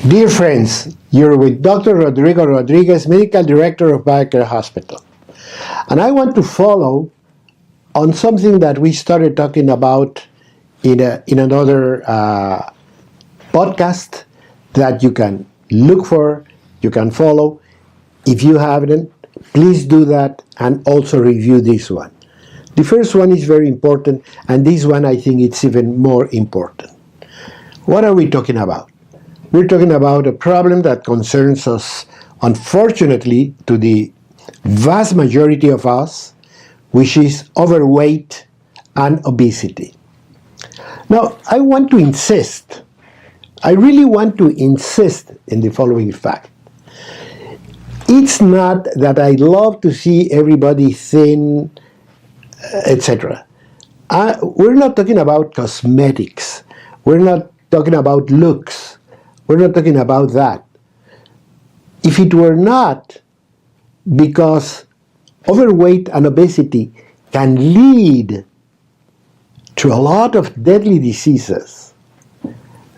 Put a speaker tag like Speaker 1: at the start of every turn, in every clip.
Speaker 1: Dear friends, you're with Dr. Rodrigo Rodriguez, Medical Director of BioCare Hospital. And I want to follow on something that we started talking about in another podcast that you can look for, you can follow. If you haven't, please do that and also review this one. The first one is very important, and this one I think it's even more important. What are we talking about? We're talking about a problem that concerns us, unfortunately, to the vast majority of us, which is overweight and obesity. Now, I really want to insist in the following fact. It's not that I love to see everybody thin, etc. We're not talking about cosmetics. We're not talking about looks. We're not talking about that. If it were not because overweight and obesity can lead to a lot of deadly diseases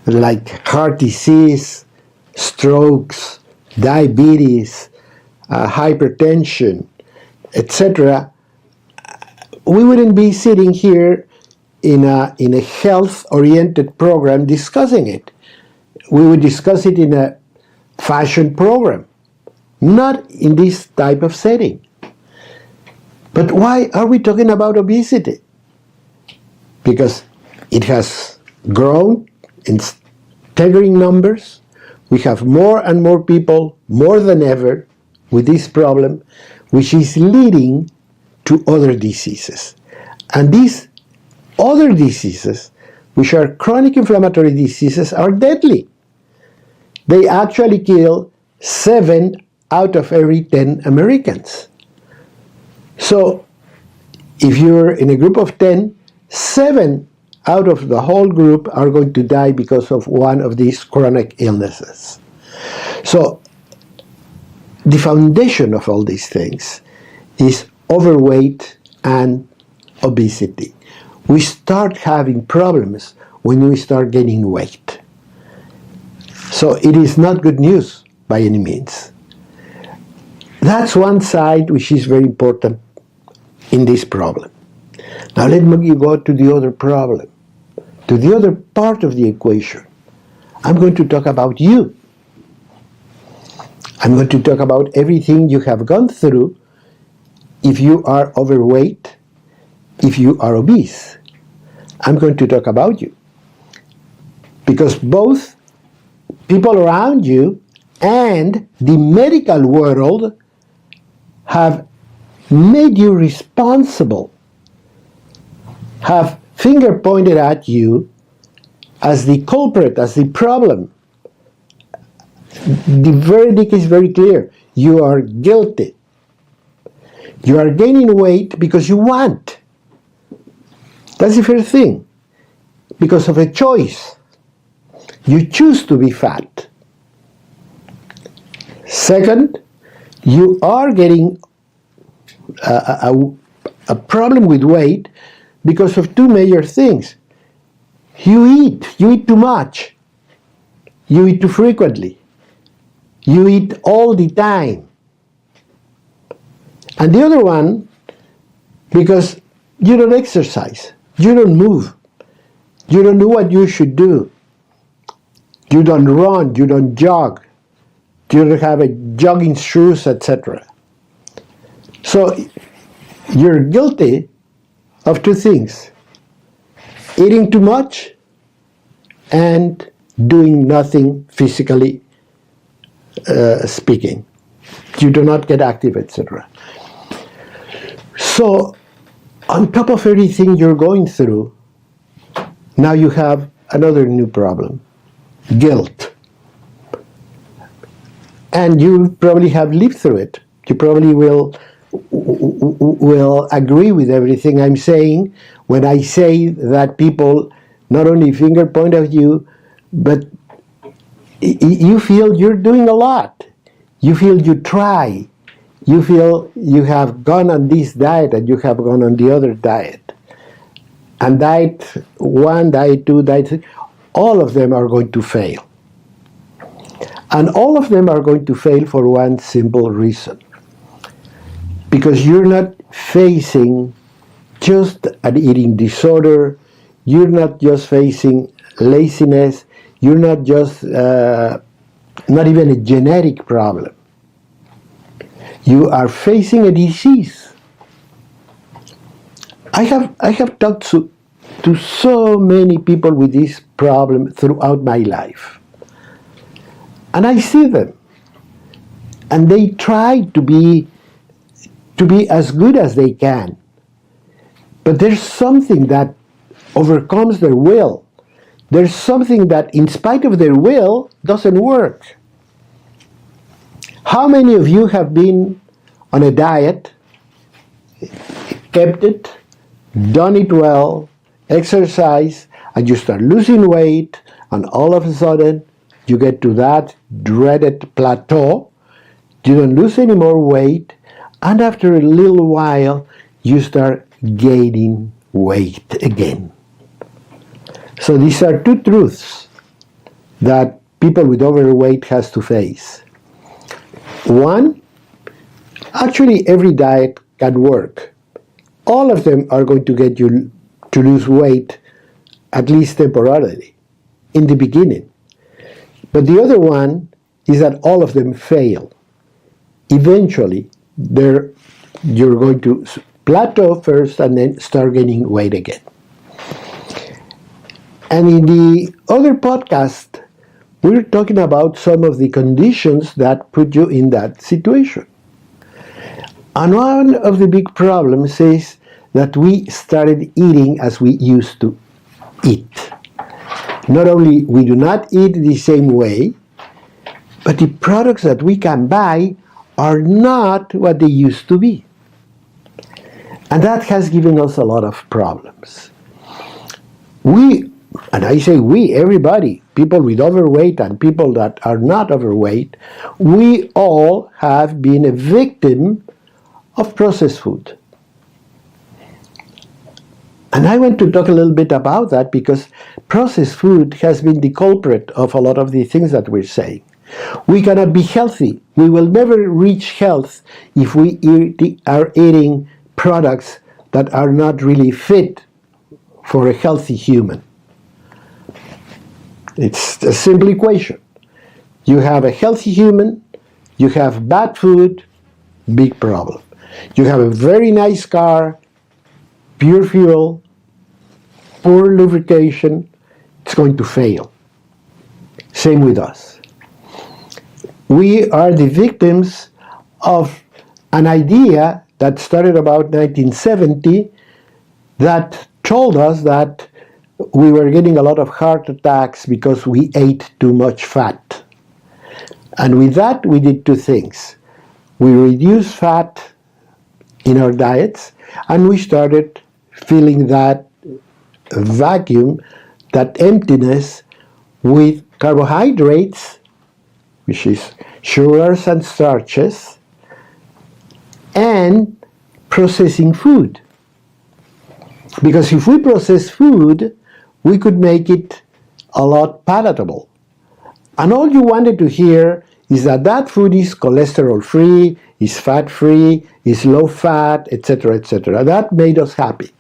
Speaker 1: like heart disease, strokes, diabetes, hypertension, etc., we wouldn't be sitting here in a health-oriented program discussing it. We would discuss it in a fashion program, not in this type of setting. But why are we talking about obesity? Because it has grown in staggering numbers. We have more and more people, more than ever, with this problem, which is leading to other diseases. And these other diseases, which are chronic inflammatory diseases, are deadly. They actually kill 7 out of every 10 Americans. So if you're in a group of 10, 7 out of the whole group are going to die because of one of these chronic illnesses. So the foundation of all these things is overweight and obesity. We start having problems when we start gaining weight. So it is not good news by any means. That's one side which is very important in this problem. Now let me go to the other problem, to the other part of the equation. I'm going to talk about you. I'm going to talk about everything you have gone through if you are overweight, if you are obese. I'm going to talk about you. Because both people around you and the medical world have made you responsible, have finger pointed at you as the culprit, as the problem. The verdict is very clear. You are guilty. You are gaining weight because you want. That's the first thing. Because of a choice. You choose to be fat. Second, you are getting a problem with weight because of 2 major things. You eat too much. You eat too frequently. You eat all the time. And the other one, because you don't exercise. You don't move. You don't do what you should do. You don't run, you don't jog, you don't have a jogging shoes, etc. So you're guilty of 2 things: eating too much and doing nothing physically speaking. You do not get active, etc. So on top of everything you're going through, now you have another new problem. Guilt. And you probably have lived through it. You probably will agree with everything I'm saying when I say that people not only finger point at you, but you feel you're doing a lot. You feel you try. You feel you have gone on this diet and you have gone on the other diet. And diet 1, diet 2, diet 3, all of them are going to fail. And all of them are going to fail for one simple reason. Because you're not facing just an eating disorder, you're not just facing laziness, you're not just, not even a genetic problem. You are facing a disease. I have talked to so many people with this problem throughout my life. And I see them. And they try to be as good as they can. But there's something that overcomes their will. There's something that, in spite of their will, doesn't work. How many of you have been on a diet, kept it, done it well, exercise, and you start losing weight, and all of a sudden you get to that dreaded plateau, you don't lose any more weight, and after a little while you start gaining weight again. So these are two truths that people with overweight has to face. One, actually every diet can work. All of them are going to get you to lose weight, at least temporarily, in the beginning. But the other one is that all of them fail. Eventually, you're going to plateau first and then start gaining weight again. And in the other podcast, we're talking about some of the conditions that put you in that situation. And one of the big problems is that we started eating as we used to eat. Not only we do not eat the same way, but the products that we can buy are not what they used to be. And that has given us a lot of problems. And I say we, everybody, people with overweight and people that are not overweight, we all have been a victim of processed food. And I want to talk a little bit about that because processed food has been the culprit of a lot of the things that we're saying. We cannot be healthy. We will never reach health if we are eating products that are not really fit for a healthy human. It's a simple equation. You have a healthy human, you have bad food, big problem. You have a very nice car, pure fuel, poor lubrication, it's going to fail. Same with us. We are the victims of an idea that started about 1970 that told us that we were getting a lot of heart attacks because we ate too much fat. And with that, we did two things. We reduced fat in our diets, and we started filling that vacuum, that emptiness, with carbohydrates, which is sugars and starches, and processing food. Because if we process food, we could make it a lot palatable. And all you wanted to hear is that that food is cholesterol-free, is fat-free, is low-fat, etc., etc. That made us happy.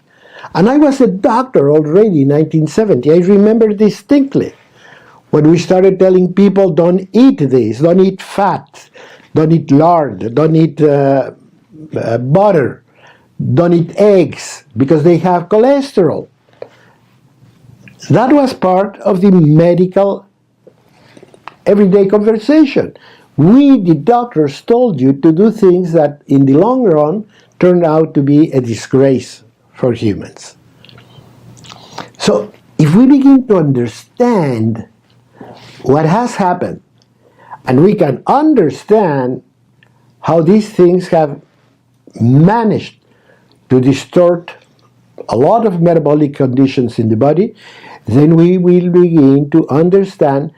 Speaker 1: And I was a doctor already in 1970. I remember distinctly when we started telling people, don't eat this, don't eat fat, don't eat lard, don't eat butter, don't eat eggs, because they have cholesterol. That was part of the medical everyday conversation. We, the doctors, told you to do things that in the long run turned out to be a disgrace for humans. So if we begin to understand what has happened, and we can understand how these things have managed to distort a lot of metabolic conditions in the body, then we will begin to understand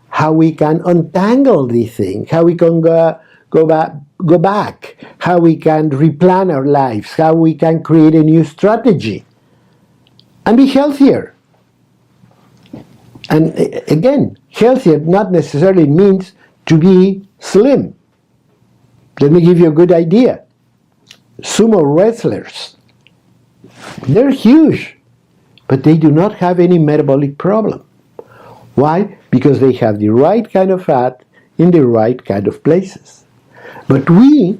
Speaker 1: how we can untangle the thing, how we can go back, how we can replan our lives, how we can create a new strategy and be healthier. And again, healthier not necessarily means to be slim. Let me give you a good idea. Sumo wrestlers, they're huge, but they do not have any metabolic problem. Why? Because they have the right kind of fat in the right kind of places. But we,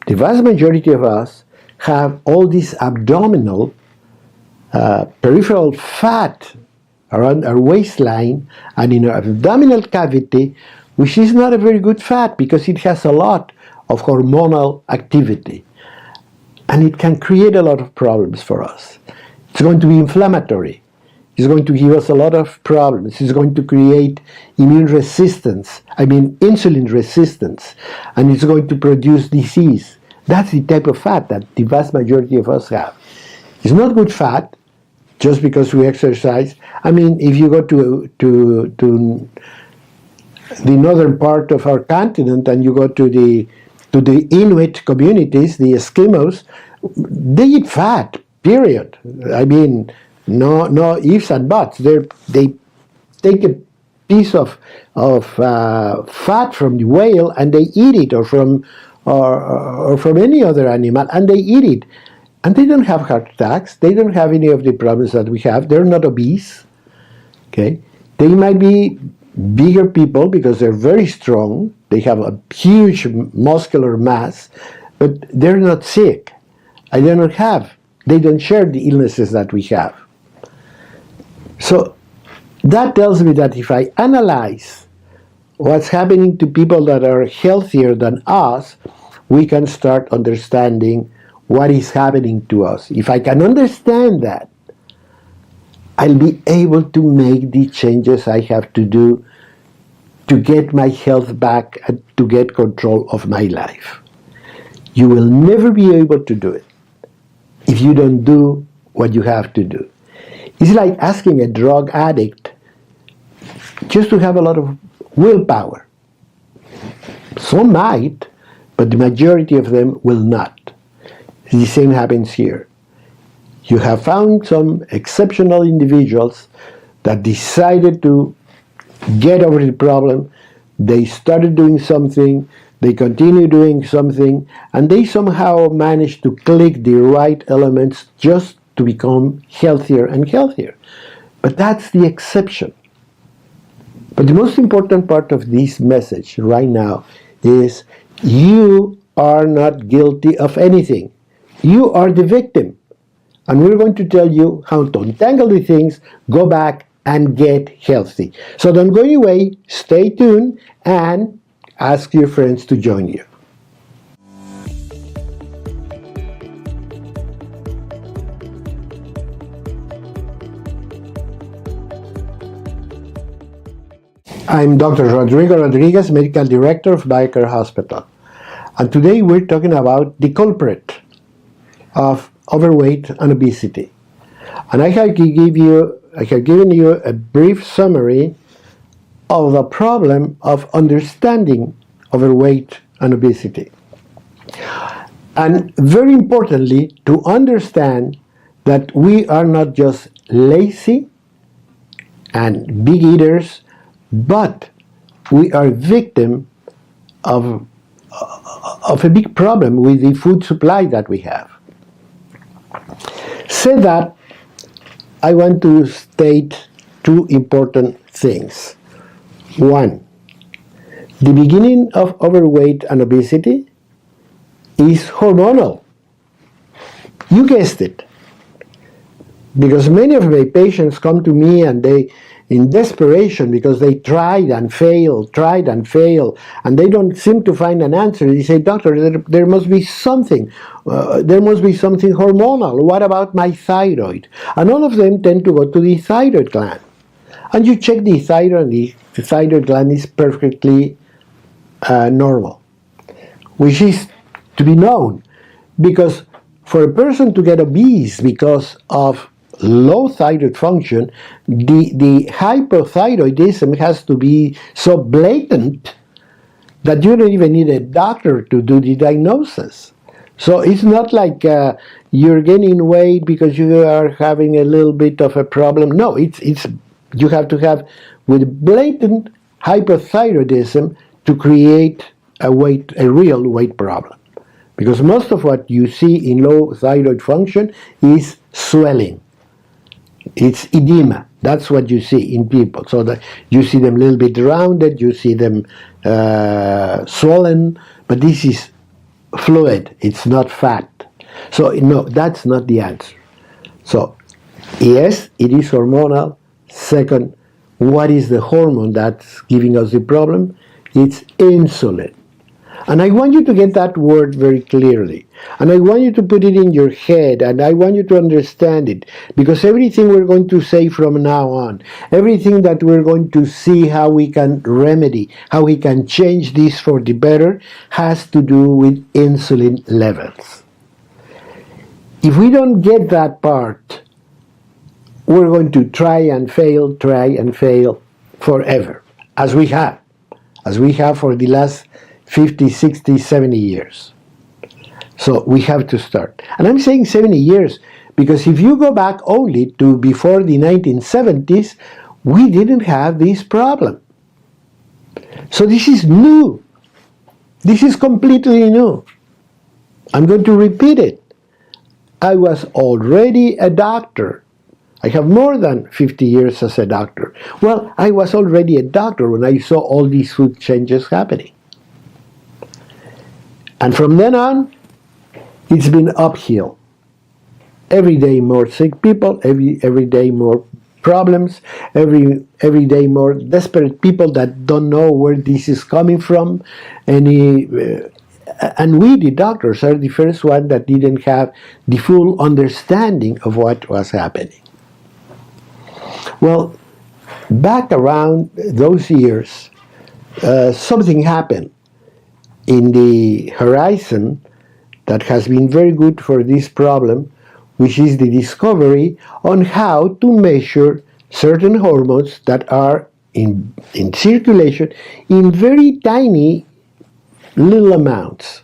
Speaker 1: the vast majority of us, have all this abdominal, peripheral fat around our waistline and in our abdominal cavity, which is not a very good fat because it has a lot of hormonal activity. And it can create a lot of problems for us. It's going to be inflammatory. It's going to give us a lot of problems. It's going to create insulin resistance, and it's going to produce disease. That's the type of fat that the vast majority of us have. It's not good fat, just because we exercise. I mean, if you go to the northern part of our continent and you go to the Inuit communities, the Eskimos, they eat fat, period. I mean, no ifs and buts. They take a piece of fat from the whale and they eat it, or from any other animal, and they eat it. And they don't have heart attacks. They don't have any of the problems that we have. They're not obese. Okay, they might be bigger people because they're very strong. They have a huge muscular mass, but they're not sick. They don't share the illnesses that we have. So that tells me that if I analyze what's happening to people that are healthier than us, we can start understanding what is happening to us. If I can understand that, I'll be able to make the changes I have to do to get my health back and to get control of my life. You will never be able to do it if you don't do what you have to do. It's like asking a drug addict just to have a lot of willpower. Some might, but the majority of them will not. The same happens here. You have found some exceptional individuals that decided to get over the problem. They started doing something, they continue doing something, and they somehow managed to click the right elements just to become healthier and healthier. But that's the exception. But the most important part of this message right now is you are not guilty of anything. You are the victim. And we're going to tell you how to untangle the things, go back, and get healthy. So don't go away, stay tuned, and ask your friends to join you. I'm Dr. Rodrigo Rodriguez, Medical Director of BioCare Hospital. And today we're talking about the culprit of overweight and obesity. And I have given you a brief summary of the problem of understanding overweight and obesity. And very importantly, to understand that we are not just lazy and big eaters, but we are victim of a big problem with the food supply that we have. Said that, I want to state two important things. One, the beginning of overweight and obesity is hormonal. You guessed it. Because many of my patients come to me and they, in desperation, because they tried and failed, and they don't seem to find an answer. They say, doctor, there must be something. There must be something hormonal. What about my thyroid? And all of them tend to go to the thyroid gland. And you check the thyroid, and the thyroid gland is perfectly normal, which is to be known. Because for a person to get obese because of low thyroid function, the hypothyroidism has to be so blatant that you don't even need a doctor to do the diagnosis. So it's not like you're gaining weight because you are having a little bit of a problem. No, it's you have to have with blatant hypothyroidism to create a real weight problem. Because most of what you see in low thyroid function is swelling. It's edema. That's what you see in people. So that you see them a little bit rounded, you see them swollen, but this is fluid. It's not fat. So no, that's not the answer. So yes, it is hormonal. Second, what is the hormone that's giving us the problem? It's insulin. And I want you to get that word very clearly. And I want you to put it in your head, and I want you to understand it. Because everything we're going to say from now on, everything that we're going to see how we can remedy, how we can change this for the better, has to do with insulin levels. If we don't get that part, we're going to try and fail forever, as we have for the last 50, 60, 70 years. So we have to start. And I'm saying 70 years because if you go back only to before the 1970s, we didn't have this problem. So this is new. This is completely new. I'm going to repeat it. I was already a doctor. I have more than 50 years as a doctor. Well, I was already a doctor when I saw all these food changes happening. And from then on, it's been uphill. Every day more sick people, every day more problems, every day more desperate people that don't know where this is coming from. And we, the doctors, are the first one that didn't have the full understanding of what was happening. Well, back around those years, something happened in the horizon that has been very good for this problem, which is the discovery on how to measure certain hormones that are in circulation in very tiny little amounts.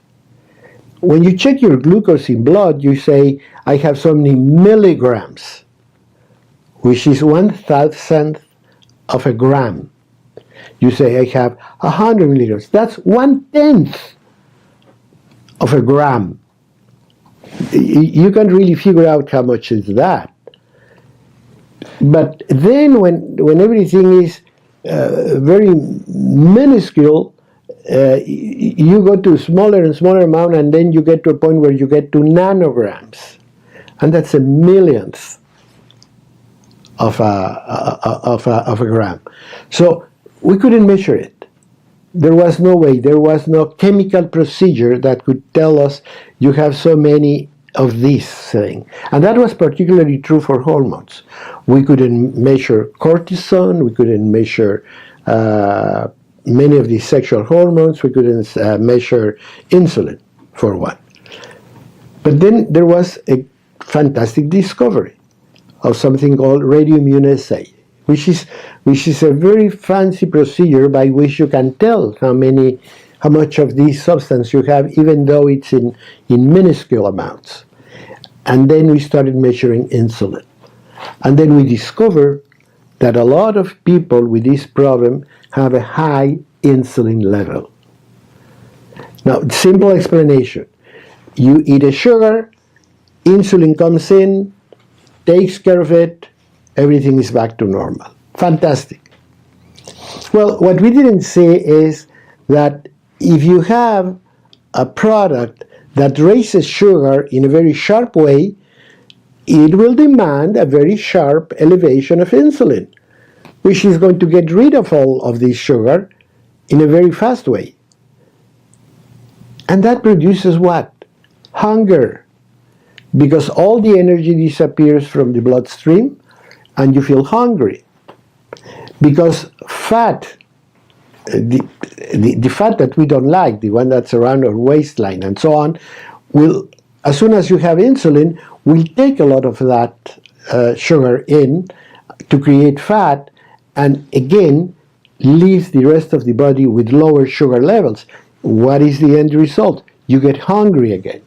Speaker 1: When you check your glucose in blood, you say, I have so many milligrams, which is 1,000th of a gram. You say, I have 100 milligrams. That's 1/10 of a gram. You can't really figure out how much is that. But then when everything is very minuscule, you go to smaller and smaller amount, and then you get to a point where you get to nanograms. And that's a millionth of a gram. So we couldn't measure it. There was no way. There was no chemical procedure that could tell us you have so many of this thing. And that was particularly true for hormones. We couldn't measure cortisol. We couldn't measure many of these sexual hormones. We couldn't measure insulin, for one. But then there was a fantastic discovery of something called radioimmunoassay, which is a very fancy procedure by which you can tell how much of this substance you have, even though it's in minuscule amounts. And then we started measuring insulin. And then we discovered that a lot of people with this problem have a high insulin level. Now, simple explanation. You eat a sugar, insulin comes in, takes care of it, everything is back to normal. Fantastic. Well, what we didn't say is that if you have a product that raises sugar in a very sharp way, it will demand a very sharp elevation of insulin, which is going to get rid of all of this sugar in a very fast way. And that produces what? Hunger. Because all the energy disappears from the bloodstream, and you feel hungry. Because fat, the fat that we don't like, the one that's around our waistline and so on, will, as soon as you have insulin, will take a lot of that sugar in to create fat, and again leaves the rest of the body with lower sugar levels. What is the end result? You get hungry again.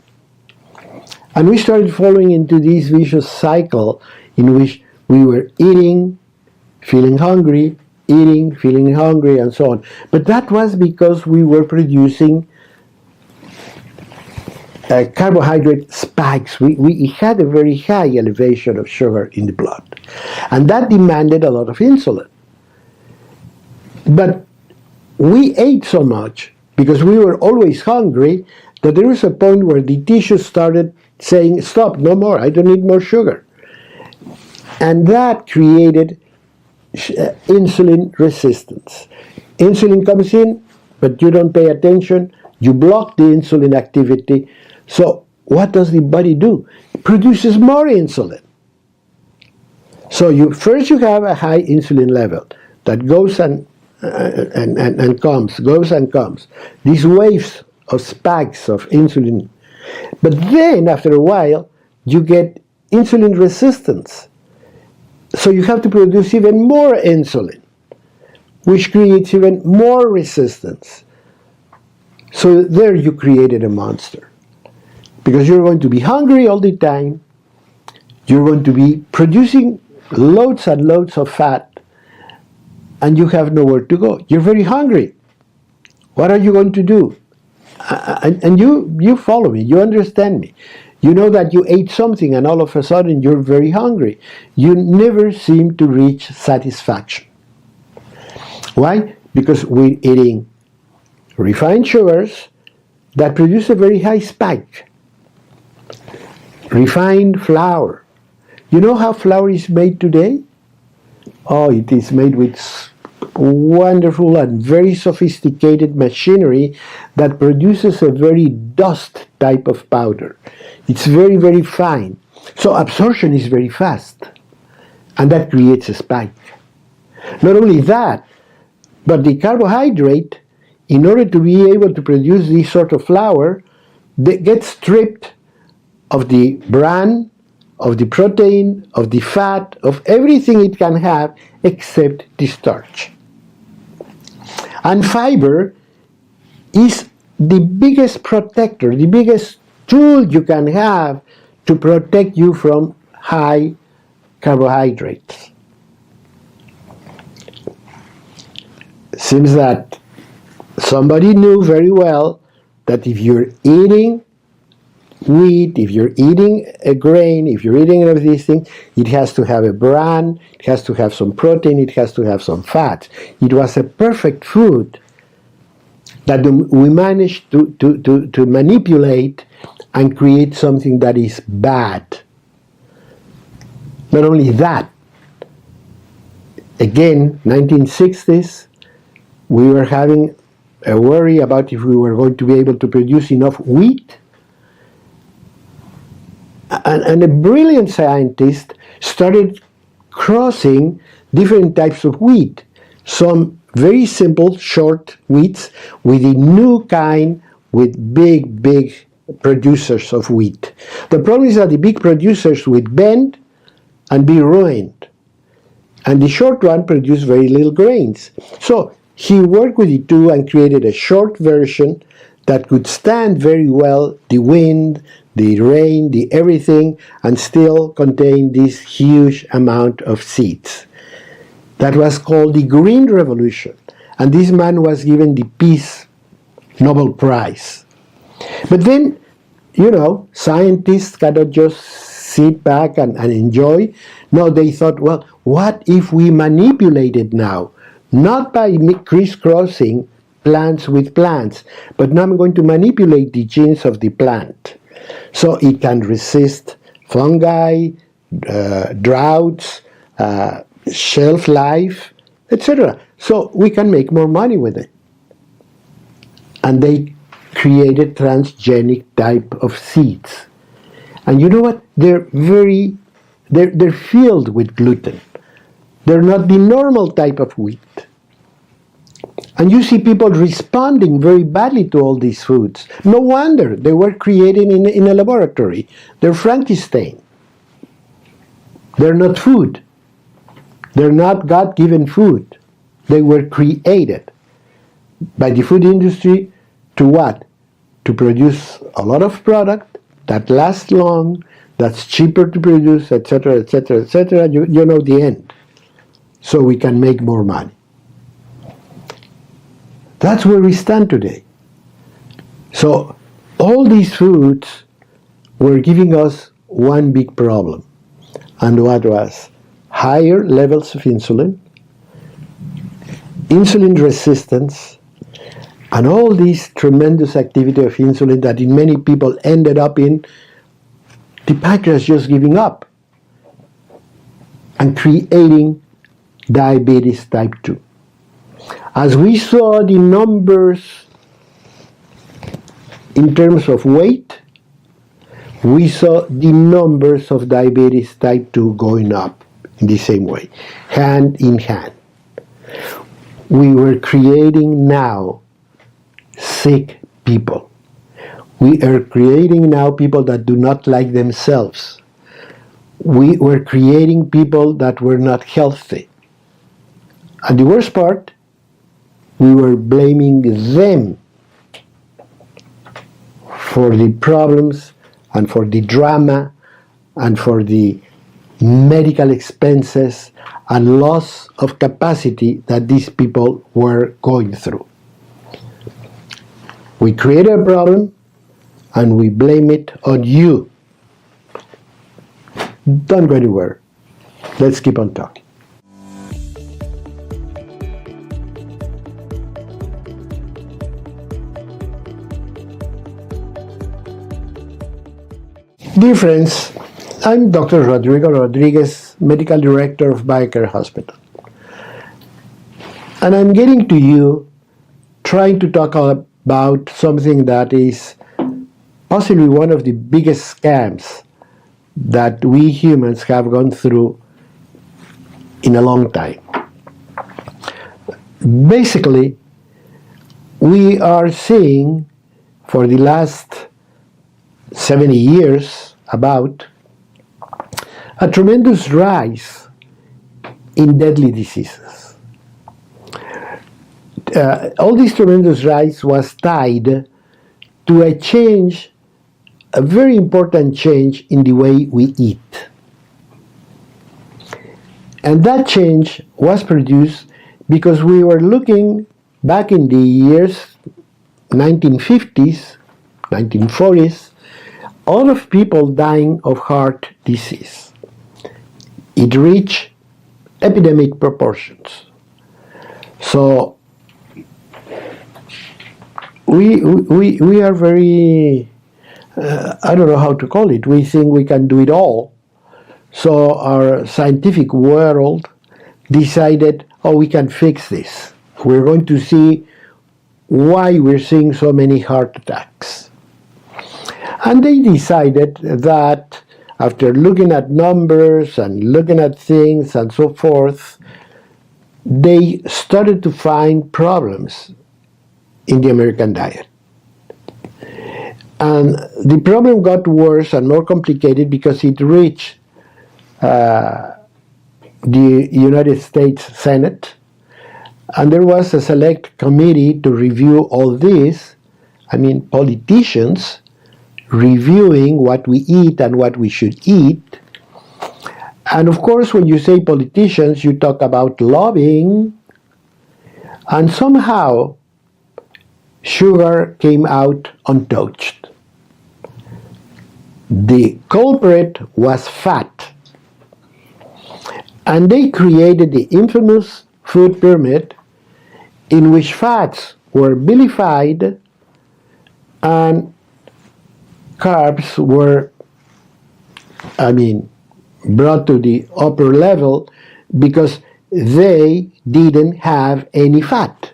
Speaker 1: And we started falling into this vicious cycle in which we were eating, feeling hungry, eating, feeling hungry, and so on. But that was because we were producing carbohydrate spikes. We had a very high elevation of sugar in the blood. And that demanded a lot of insulin. But we ate so much, because we were always hungry, that there was a point where the tissues started saying, stop, no more, I don't need more sugar. And that created insulin resistance. Insulin comes in, but you don't pay attention, you block the insulin activity. So what does the body do? It produces more insulin. So first you have a high insulin level that goes and comes, goes and comes. These waves of spikes of insulin. But then, after a while, you get insulin resistance. So you have to produce even more insulin, which creates even more resistance. So there you created a monster. Because you're going to be hungry all the time, you're going to be producing loads and loads of fat, and you have nowhere to go. You're very hungry. What are you going to do? And you follow me, you understand me. You know that you ate something and all of a sudden you're very hungry. You never seem to reach satisfaction. Why? Because we're eating refined sugars that produce a very high spike. Refined flour. You know how flour is made today? Oh, it is made with wonderful and very sophisticated machinery that produces a very dust type of powder. It's very, very fine. So absorption is very fast. And that creates a spike. Not only that, but the carbohydrate, in order to be able to produce this sort of flour, they get stripped of the bran, of the protein, of the fat, of everything it can have except the starch. And fiber is the biggest protector, the biggest tool you can have to protect you from high carbohydrates. Seems that somebody knew very well that if you're eating wheat, if you're eating a grain, if you're eating any of these things, it has to have a bran, it has to have some protein, it has to have some fat. It was a perfect food that we managed to manipulate and create something that is bad. Not only that, again, 1960s, we were having a worry about if we were going to be able to produce enough wheat. And a brilliant scientist started crossing different types of wheat. Some very simple, short wheats with a new kind with big producers of wheat. The problem is that the big producers would bend and be ruined. And the short one produced very little grains. So he worked with the two and created a short version that could stand very well the wind, the rain, the everything, and still contain this huge amount of seeds. That was called the Green Revolution. And this man was given the Peace Nobel Prize. But then, you know, scientists cannot just sit back and enjoy. No, they thought, well, what if we manipulate it now? Not by crisscrossing plants with plants, but now I'm going to manipulate the genes of the plant. So it can resist fungi, droughts, shelf life, etc. So we can make more money with it. And they created transgenic type of seeds. And you know what? They're filled with gluten. They're not the normal type of wheat. And you see people responding very badly to all these foods. No wonder they were created in a laboratory. They're Frankenstein. They're not food. They're not God-given food. They were created by the food industry to what? To produce a lot of product that lasts long, that's cheaper to produce, etc., etc., etc. You know the end. So we can make more money. That's where we stand today. So all these foods were giving us one big problem. And what was? Higher levels of insulin resistance, and all this tremendous activity of insulin that in many people ended up in the pancreas just giving up and creating diabetes type 2. As we saw the numbers in terms of weight, we saw the numbers of diabetes type 2 going up in the same way, hand in hand. We were creating now sick people. We are creating now people that do not like themselves. We were creating people that were not healthy. And the worst part, we were blaming them for the problems and for the drama and for the medical expenses and loss of capacity that these people were going through. We create a problem and we blame it on you. Don't go anywhere. Let's keep on talking. Dear friends, I'm Dr. Rodrigo Rodriguez, Medical Director of BioCare Hospital. And I'm getting to you trying to talk about something that is possibly one of the biggest scams that we humans have gone through in a long time. Basically, we are seeing for the last 70 years about a tremendous rise in deadly diseases. All this tremendous rise was tied to a change, a very important change in the way we eat. And that change was produced because we were looking back in the years 1950s, 1940s, a lot of people dying of heart disease. It reached epidemic proportions. So we are very, I don't know how to call it, we think we can do it all. So our scientific world decided, oh, we can fix this. We're going to see why we're seeing so many heart attacks. And they decided that after looking at numbers and looking at things and so forth, they started to find problems in the American diet. And the problem got worse and more complicated because it reached the United States Senate, and there was a select committee to review all this. I mean, politicians reviewing what we eat and what we should eat. And of course, when you say politicians, you talk about lobbying, and somehow sugar came out untouched. The culprit was fat. And they created the infamous food pyramid in which fats were vilified and carbs were, brought to the upper level because they didn't have any fat.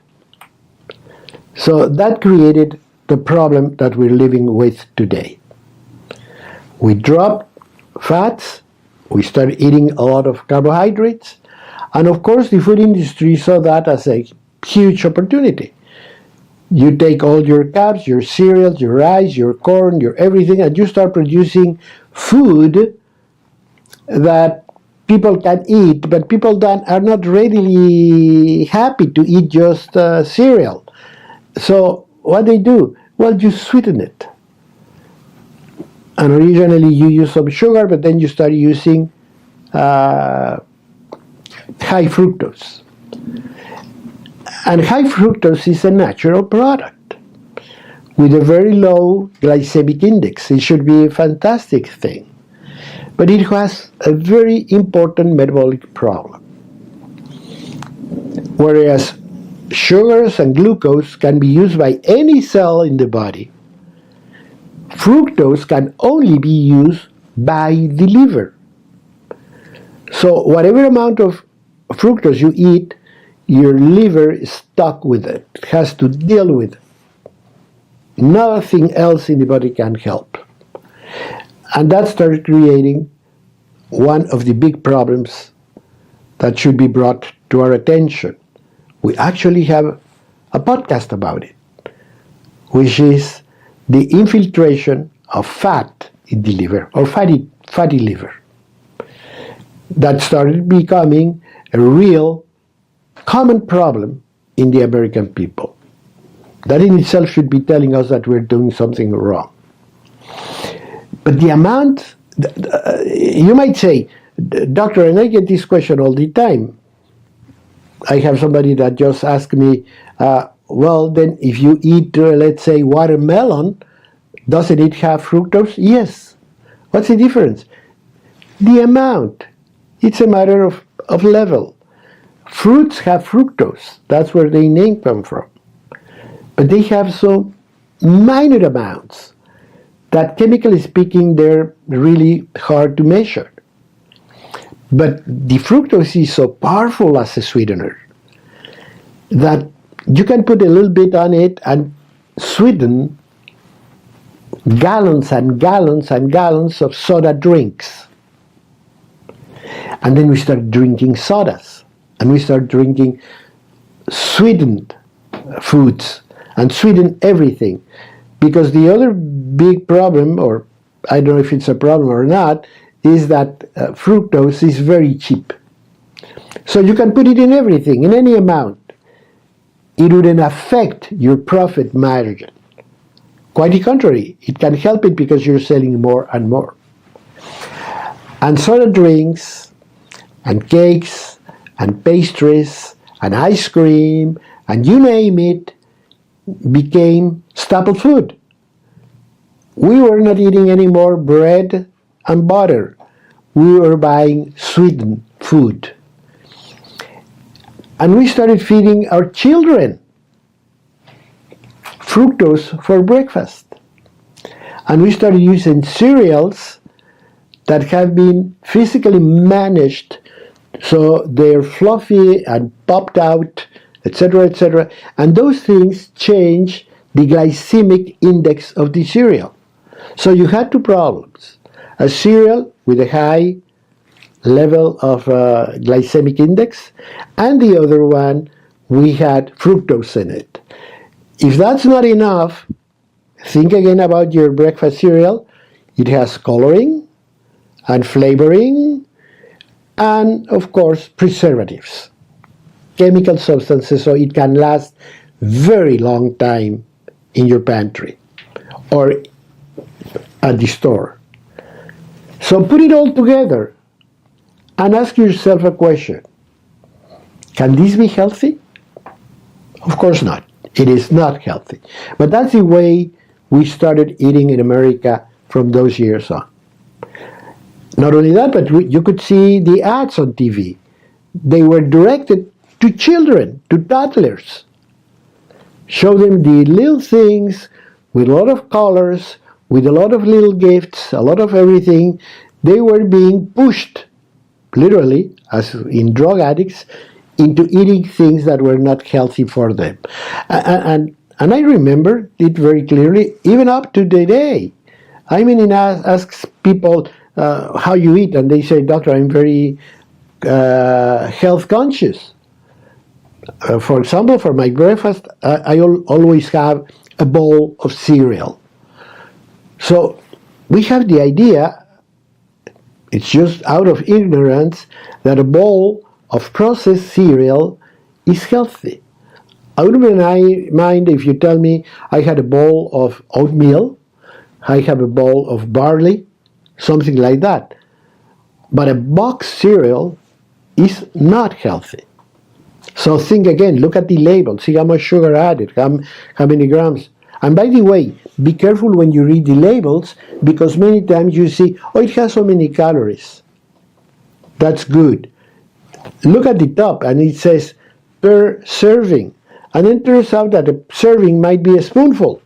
Speaker 1: So that created the problem that we're living with today. We dropped fats, we started eating a lot of carbohydrates, and of course the food industry saw that as a huge opportunity. You take all your carbs, your cereals, your rice, your corn, your everything, and you start producing food that people can eat, but people are not readily happy to eat just cereal. So what they do? Well, you sweeten it. And originally you use some sugar, but then you start using high fructose. And high fructose is a natural product with a very low glycemic index. It should be a fantastic thing. But it has a very important metabolic problem. Whereas sugars and glucose can be used by any cell in the body, fructose can only be used by the liver. So whatever amount of fructose you eat, your liver is stuck with it. It has to deal with it. Nothing else in the body can help. And that started creating one of the big problems that should be brought to our attention. We actually have a podcast about it, which is the infiltration of fat in the liver, or fatty liver. That started becoming a real common problem in the American people. That in itself should be telling us that we're doing something wrong. But the amount, you might say, doctor, and I get this question all the time. I have somebody that just asked me, well, then if you eat, let's say, watermelon, doesn't it have fructose? Yes. What's the difference? The amount. It's a matter of level. Fruits have fructose. That's where the name comes from. But they have so minor amounts that, chemically speaking, they're really hard to measure. But the fructose is so powerful as a sweetener that you can put a little bit on it and sweeten gallons and gallons and gallons of soda drinks. And then we start drinking sodas, and we start drinking sweetened foods and sweeten everything. Because the other big problem, or I don't know if it's a problem or not, is that fructose is very cheap. So you can put it in everything, in any amount. It wouldn't affect your profit margin. Quite the contrary, it can help it because you're selling more and more. And soda drinks, and cakes, and pastries, and ice cream, and you name it, became staple food. We were not eating any more bread and butter. We were buying sweetened food. And we started feeding our children fructose for breakfast. And we started using cereals that have been physically managed so they're fluffy and popped out, etc., etc. And those things change the glycemic index of the cereal. So you had two problems. A cereal with a high level of glycemic index, and the other one, we had fructose in it. If that's not enough, think again about your breakfast cereal. It has coloring and flavoring and, of course, preservatives, chemical substances, so it can last very long time in your pantry or at the store. So put it all together and ask yourself a question. Can this be healthy? Of course not. It is not healthy. But that's the way we started eating in America from those years on. Not only that, but you could see the ads on TV. They were directed to children, to toddlers. Show them the little things with a lot of colors, with a lot of little gifts, a lot of everything. They were being pushed, literally, as in drug addicts, into eating things that were not healthy for them. And I remember it very clearly, even up to today. I mean, it asks people how you eat, and they say, "Doctor, I'm very health conscious." For example, for my breakfast, I always have a bowl of cereal. So we have the idea, it's just out of ignorance, that a bowl of processed cereal is healthy. I wouldn't mind if you tell me I had a bowl of oatmeal, I have a bowl of barley, something like that. But a boxed cereal is not healthy. So think again, look at the label, see how much sugar added, how many grams. And by the way, be careful when you read the labels, because many times you see, oh, it has so many calories. That's good. Look at the top, and it says per serving. And then it turns out that a serving might be a spoonful.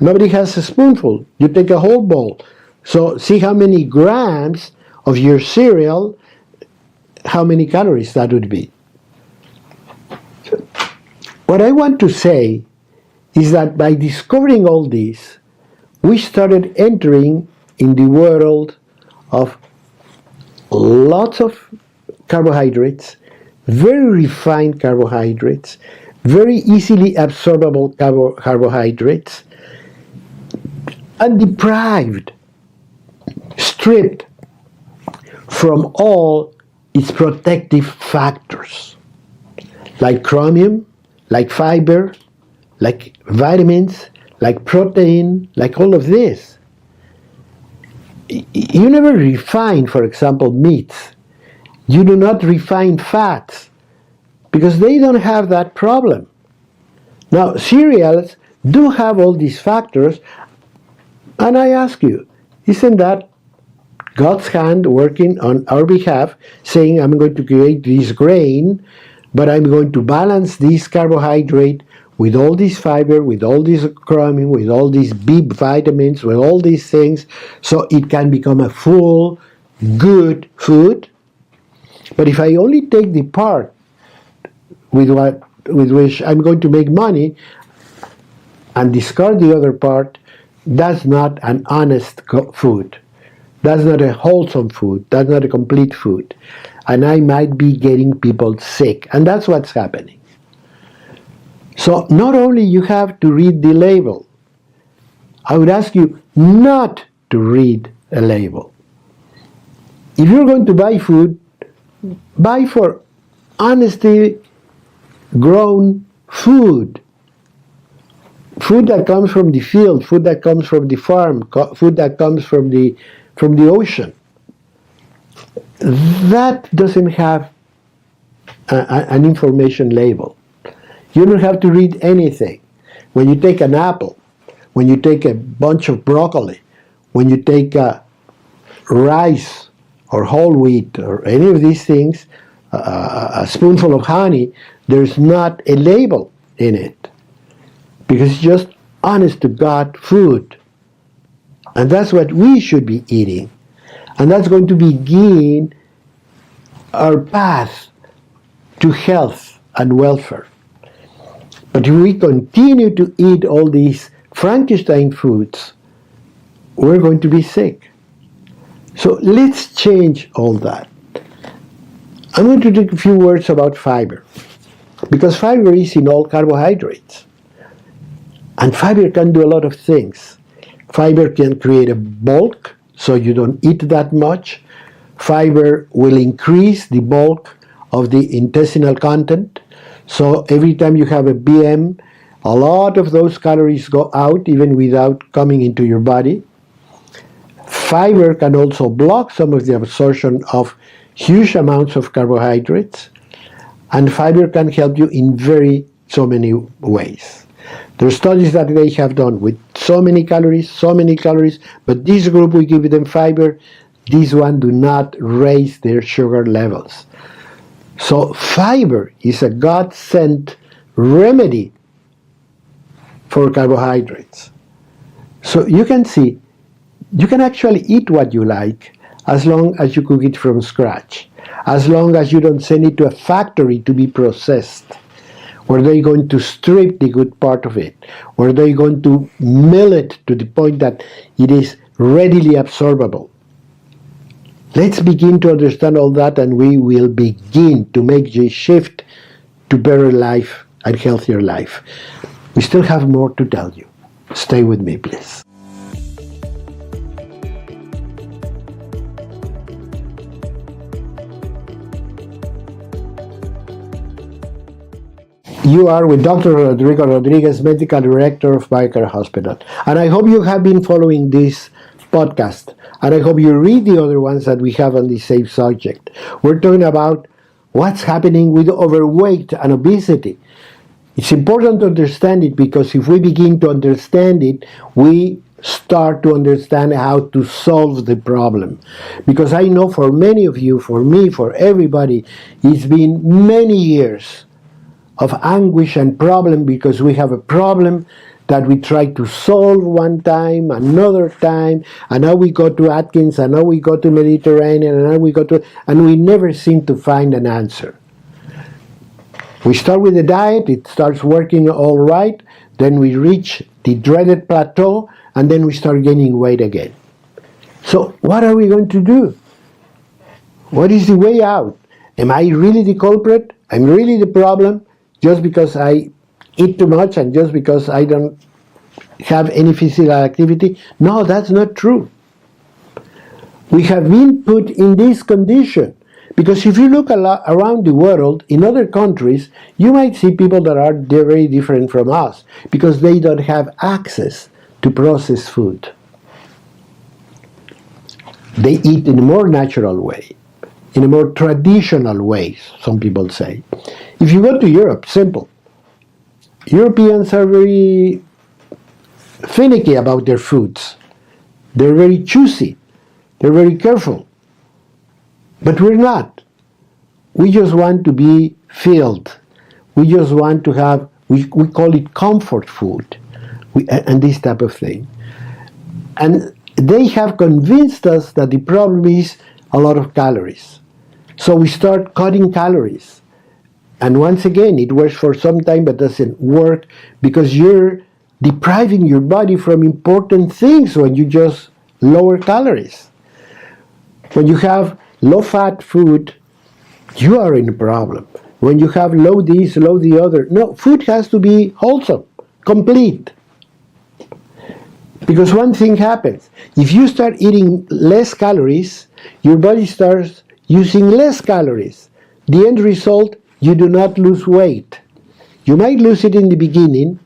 Speaker 1: Nobody has a spoonful. You take a whole bowl. So see how many grams of your cereal, how many calories that would be. What I want to say is that by discovering all this, we started entering in the world of lots of carbohydrates, very refined carbohydrates, very easily absorbable carbohydrates, and deprived, stripped from all its protective factors, like chromium, like fiber, like vitamins, like protein, like all of this. You never refine, for example, meats. You do not refine fats because they don't have that problem. Now, cereals do have all these factors, and I ask you, isn't that God's hand working on our behalf, saying, I'm going to create this grain, but I'm going to balance this carbohydrate with all this fiber, with all this chromium, with all these B vitamins, with all these things, so it can become a full, good food? But if I only take the part with which I'm going to make money and discard the other part, that's not an honest food. That's not a wholesome food. That's not a complete food. And I might be getting people sick. And that's what's happening. So not only you have to read the label, I would ask you not to read a label. If you're going to buy food, buy for honestly grown food. Food that comes from the field, food that comes from the farm, food that comes from the ocean. That doesn't have an information label. You don't have to read anything. When you take an apple, when you take a bunch of broccoli, when you take rice or whole wheat or any of these things, a spoonful of honey, there's not a label in it. Because it's just honest to God food. And that's what we should be eating. And that's going to begin our path to health and welfare. But if we continue to eat all these Frankenstein foods, we're going to be sick. So let's change all that. I'm going to take a few words about fiber, because fiber is in all carbohydrates. And fiber can do a lot of things. Fiber can create a bulk, so you don't eat that much. Fiber will increase the bulk of the intestinal content. So every time you have a BM, a lot of those calories go out even without coming into your body. Fiber can also block some of the absorption of huge amounts of carbohydrates. And fiber can help you in so many ways. There are studies that they have done with so many calories, but this group we give them fiber, this one do not raise their sugar levels. So fiber is a God-sent remedy for carbohydrates. So you can see, you can actually eat what you like as long as you cook it from scratch, as long as you don't send it to a factory to be processed, where they're going to strip the good part of it, where they're going to mill it to the point that it is readily absorbable. Let's begin to understand all that, and we will begin to make the shift to better life and healthier life. We still have more to tell you. Stay with me, please. You are with Dr. Rodrigo Rodriguez, Medical Director of BioCare Hospital. And I hope you have been following this podcast. And I hope you read the other ones that we have on the same subject. We're talking about what's happening with overweight and obesity. It's important to understand it, because if we begin to understand it, we start to understand how to solve the problem. Because I know for many of you, for me, for everybody, it's been many years of anguish and problem, because we have a problem that we try to solve one time, another time, and now we go to Atkins, and now we go to Mediterranean, and now we go to, and we never seem to find an answer. We start with the diet, it starts working all right, then we reach the dreaded plateau, and then we start gaining weight again. So what are we going to do? What is the way out? Am I really the culprit? I'm really the problem just because I eat too much and just because I don't have any physical activity? No, that's not true. We have been put in this condition. Because if you look around the world, in other countries, you might see people that are very different from us, because they don't have access to processed food. They eat in a more natural way, in a more traditional way, some people say. If you go to Europe, simple. Europeans are very finicky about their foods. They're very choosy. They're very careful. But we're not. We just want to be filled. We just want to have, we call it comfort food, and this type of thing. And they have convinced us that the problem is a lot of calories. So we start cutting calories. And once again, it works for some time, but doesn't work, because you're depriving your body from important things when you just lower calories. When you have low-fat food, you are in a problem. When you have low this, low the other, no, food has to be wholesome, complete. Because one thing happens. If you start eating less calories, your body starts using less calories. The end result, you do not lose weight. You might lose it in the beginning,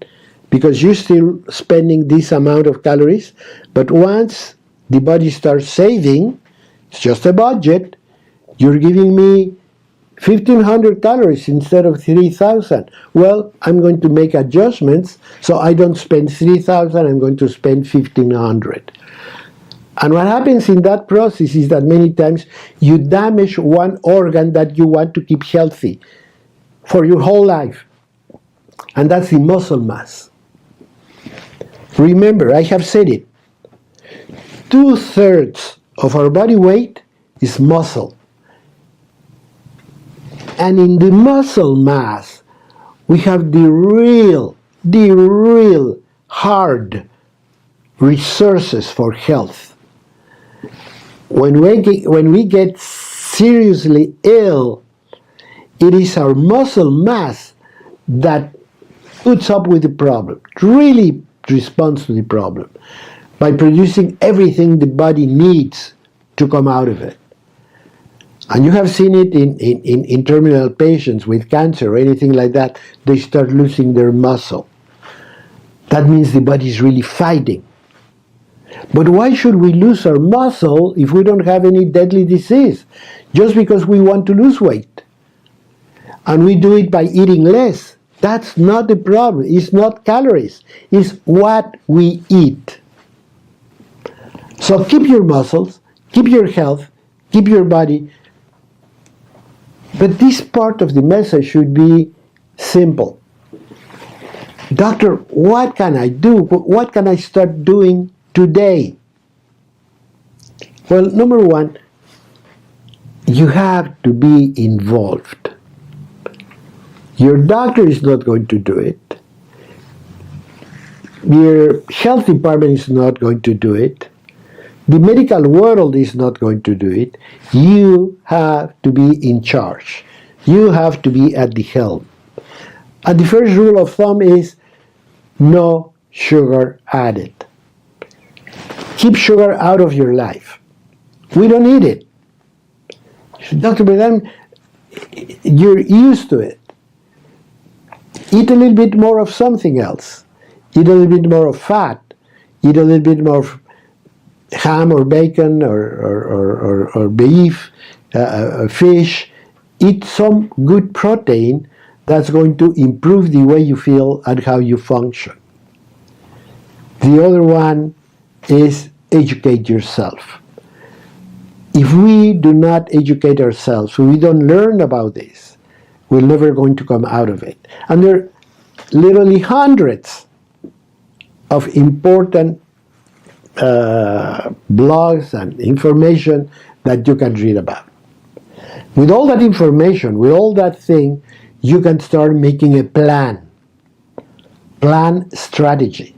Speaker 1: because you're still spending this amount of calories, but once the body starts saving, it's just a budget. You're giving me 1,500 calories instead of 3,000. Well, I'm going to make adjustments, so I don't spend 3,000, I'm going to spend 1,500. And what happens in that process is that many times you damage one organ that you want to keep healthy for your whole life. And that's the muscle mass. Remember, I have said it. 2/3 of our body weight is muscle. And in the muscle mass, we have the real hard resources for health. When we get seriously ill, it is our muscle mass that puts up with the problem, really responds to the problem, by producing everything the body needs to come out of it. And you have seen it in terminal patients with cancer or anything like that. They start losing their muscle. That means the body is really fighting. But why should we lose our muscle if we don't have any deadly disease? Just because we want to lose weight. And we do it by eating less. That's not the problem. It's not calories. It's what we eat. So keep your muscles, keep your health, keep your body. But this part of the message should be simple. Doctor, what can I do? What can I start doing today? Well, number one, you have to be involved. Your doctor is not going to do it. Your health department is not going to do it. The medical world is not going to do it. You have to be in charge. You have to be at the helm. And the first rule of thumb is no sugar added. Keep sugar out of your life. We don't need it. Dr. Bedam, you're used to it. Eat a little bit more of something else. Eat a little bit more of fat. Eat a little bit more of ham or bacon or beef, fish. eat some good protein that's going to improve the way you feel and how you function. The other one is educate yourself. If we do not educate ourselves, we don't learn about this, we're never going to come out of it. And there are literally hundreds of important blogs and information that you can read about. With all that information, with all that thing, you can start making a plan strategy.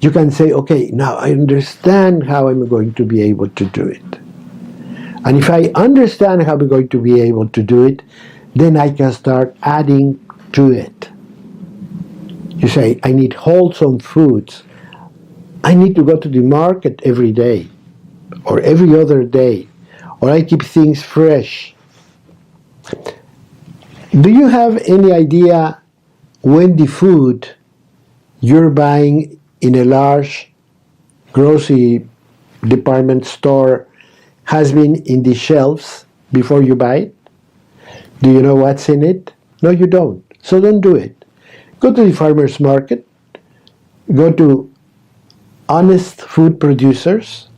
Speaker 1: You can say, okay, now I understand how I'm going to be able to do it. And if I understand how I'm going to be able to do it, then I can start adding to it. You say, I need wholesome foods. I need to go to the market every day or every other day, or I keep things fresh. Do you have any idea when the food you're buying in a large grocery department store has been in the shelves before you buy it? Do you know what's in it? No, you don't. So don't do it. Go to the farmer's market. Go to honest food producers,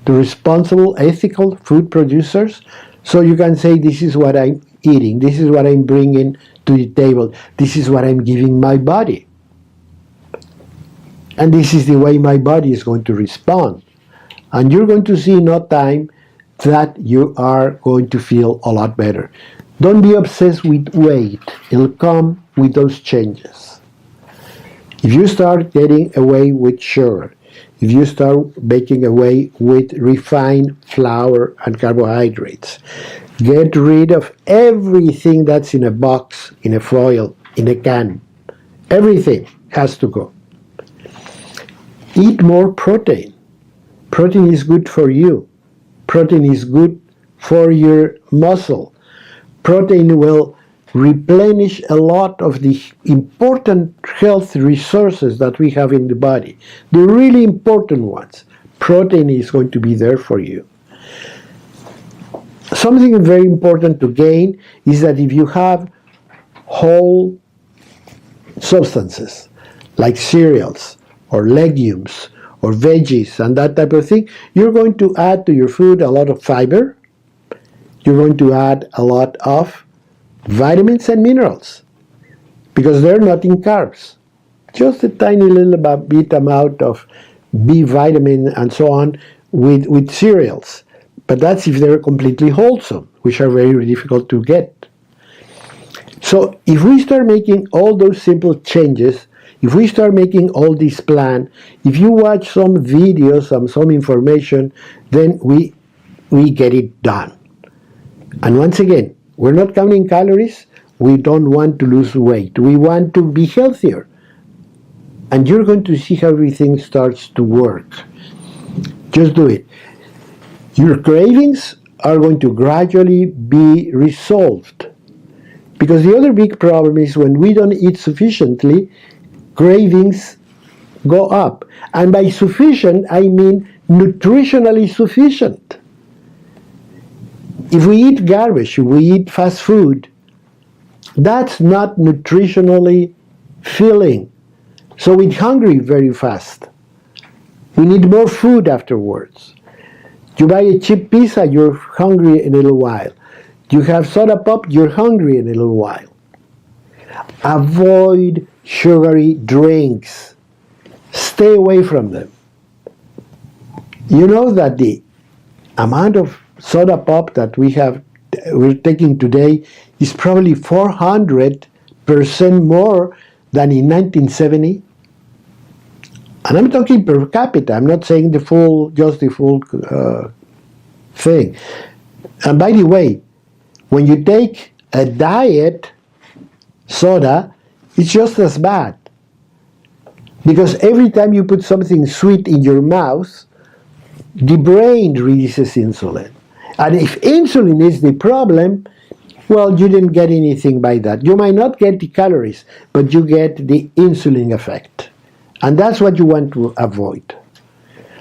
Speaker 1: to responsible, ethical food producers, so you can say, this is what I'm eating, this is what I'm bringing to the table, this is what I'm giving my body. And this is the way my body is going to respond. And you're going to see in no time that you are going to feel a lot better. Don't be obsessed with weight. It'll come with those changes. If you start getting away with sugar, if you start making away with refined flour and carbohydrates, get rid of everything that's in a box, in a foil, in a can. Everything has to go. Eat more protein. Protein is good for you. Protein is good for your muscle. Protein will replenish a lot of the important health resources that we have in the body. The really important ones. Protein is going to be there for you. Something very important to gain is that if you have whole substances like cereals or legumes or veggies and that type of thing, you're going to add to your food a lot of fiber. You're going to add a lot of vitamins and minerals because they're not in carbs. Just a tiny little bit amount of B vitamin and so on with cereals. But that's if they're completely wholesome, which are very difficult to get. So if we start making all those simple changes, if we start making all this plan, if you watch some videos, some information, then we get it done. And once again, we're not counting calories. We don't want to lose weight. We want to be healthier. And you're going to see how everything starts to work. Just do it. Your cravings are going to gradually be resolved. Because the other big problem is when we don't eat sufficiently, cravings go up. And by sufficient, I mean nutritionally sufficient. If we eat garbage, if we eat fast food, that's not nutritionally filling. So we're hungry very fast. We need more food afterwards. You buy a cheap pizza, you're hungry in a little while. You have soda pop, you're hungry in a little while. Avoid sugary drinks. Stay away from them. You know that the amount of soda pop that we're taking today is probably 400% more than in 1970. And I'm talking per capita. I'm not saying just the full thing. And by the way, when you take a diet soda, it's just as bad. Because every time you put something sweet in your mouth, the brain releases insulin. And if insulin is the problem, well, you didn't get anything by that. You might not get the calories, but you get the insulin effect. And that's what you want to avoid.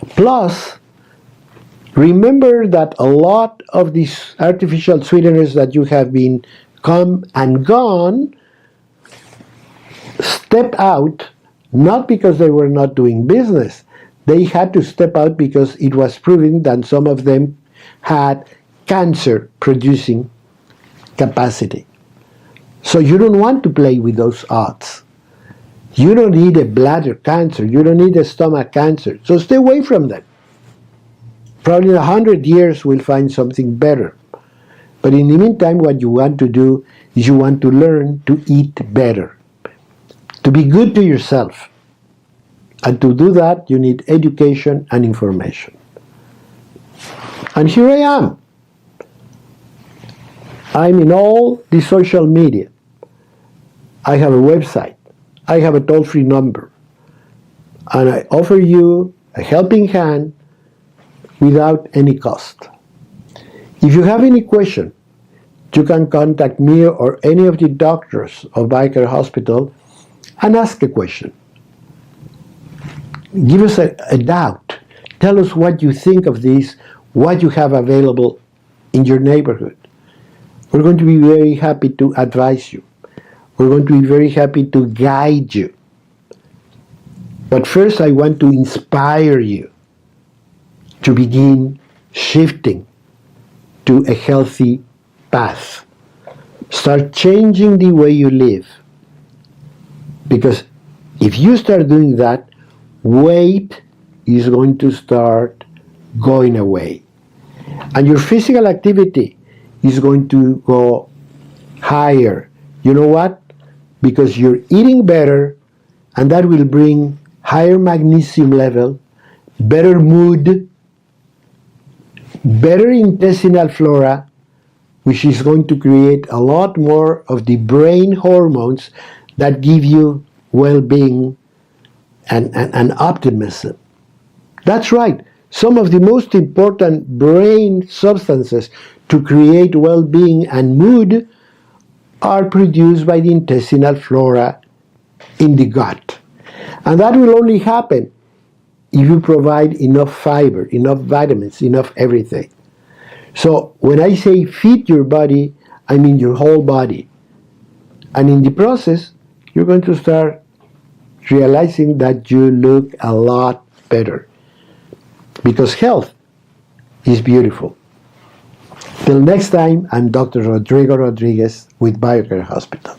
Speaker 1: Plus, Remember that a lot of these artificial sweeteners that you have been come and gone step out not because they were not doing business. They had to step out because it was proven that some of them had cancer producing capacity. So you don't want to play with those odds. You don't need a bladder cancer. You don't need a stomach cancer. So stay away from them. Probably in 100 years we'll find something better. But in the meantime, what you want to do is you want to learn to eat better, to be good to yourself. And to do that, you need education and information. And here I am. I'm in all the social media. I have a website. I have a toll-free number. And I offer you a helping hand without any cost. If you have any question, you can contact me or any of the doctors of BioCare Hospital and ask a question. Give us a doubt. Tell us what you think of this, what you have available in your neighborhood. We're going to be very happy to advise you. We're going to be very happy to guide you. But first, I want to inspire you to begin shifting to a healthy path. Start changing the way you live. Because if you start doing that, weight is going to start going away. And your physical activity is going to go higher. You know what? Because you're eating better, and that will bring higher magnesium level, better mood, better intestinal flora, which is going to create a lot more of the brain hormones that give you well-being and optimism. That's right. Some of the most important brain substances to create well-being and mood are produced by the intestinal flora in the gut. And that will only happen if you provide enough fiber, enough vitamins, enough everything. So when I say feed your body, I mean your whole body. And in the process, you're going to start realizing that you look a lot better. Because health is beautiful. Till next time, I'm Dr. Rodrigo Rodriguez with BioCare Hospital.